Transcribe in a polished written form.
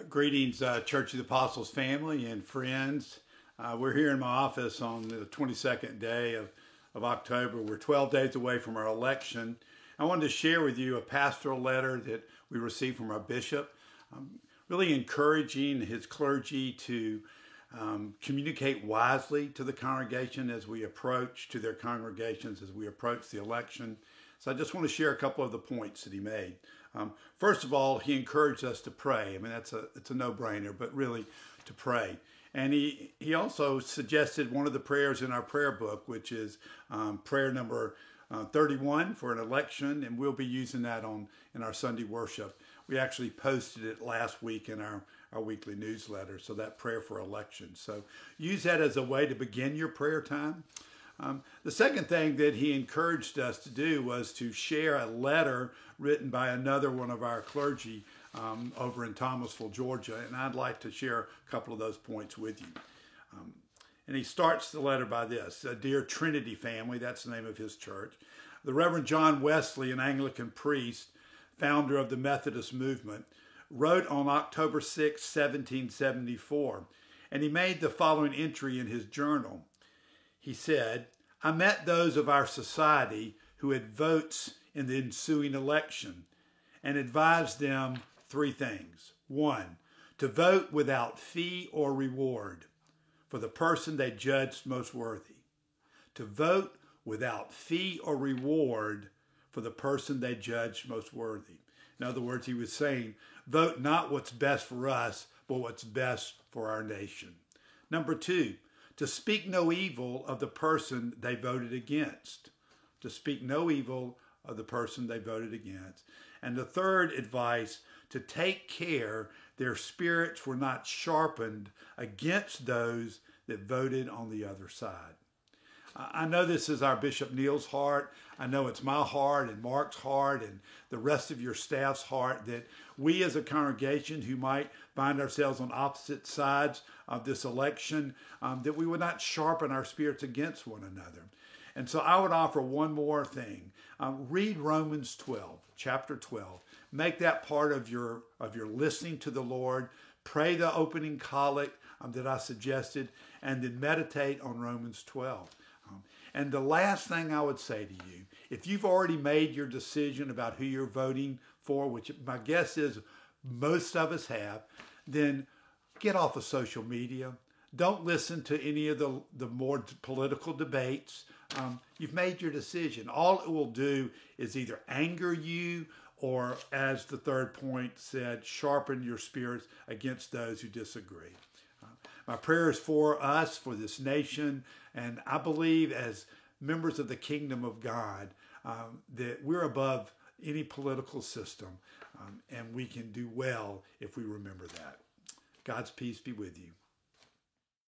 Greetings, Church of the Apostles family and friends. We're here in my office on the 22nd day of October. We're 12 days away from our election. I wanted to share with you a pastoral letter that we received from our bishop, really encouraging his clergy to communicate wisely to the congregation as we approach, to their congregations as we approach the election. So I just want to share a couple of the points that he made. First of all, he encouraged us to pray. I mean, it's a no-brainer, but really to pray. And he also suggested one of the prayers in our prayer book, which is prayer number 31 for an election, and we'll be using that in our Sunday worship. We actually posted it last week in our weekly newsletter, so that prayer for election. So use that as a way to begin your prayer time. The second thing that he encouraged us to do was to share a letter written by another one of our clergy over in Thomasville, Georgia, and I'd like to share a couple of those points with you. And he starts the letter by this: Dear Trinity family, that's the name of his church. The Reverend John Wesley, an Anglican priest, founder of the Methodist movement, wrote on October 6, 1774, and he made the following entry in his journal. He said, I met those of our society who had votes in the ensuing election and advised them three things. One, to vote without fee or reward for the person they judged most worthy. To vote without fee or reward for the person they judged most worthy. In other words, he was saying, vote not what's best for us, but what's best for our nation. Number two, to speak no evil of the person they voted against. To speak no evil of the person they voted against. And the third advice, to take care their spirits were not sharpened against those that voted on the other side. I know this is our Bishop Neil's heart. I know it's my heart and Mark's heart and the rest of your staff's heart that we as a congregation who might find ourselves on opposite sides of this election, that we would not sharpen our spirits against one another. And so I would offer one more thing. Read Romans 12, chapter 12. Make that part of your listening to the Lord. Pray the opening collect that I suggested, and then meditate on Romans 12. And the last thing I would say to you, if you've already made your decision about who you're voting for, which my guess is most of us have, then get off of social media. Don't listen to any of the more political debates. You've made your decision. All it will do is either anger you or, as the third point said, sharpen your spirits against those who disagree. My prayer is for us, for this nation, and I believe as members of the kingdom of God that we're above any political system, and we can do well if we remember that. God's peace be with you.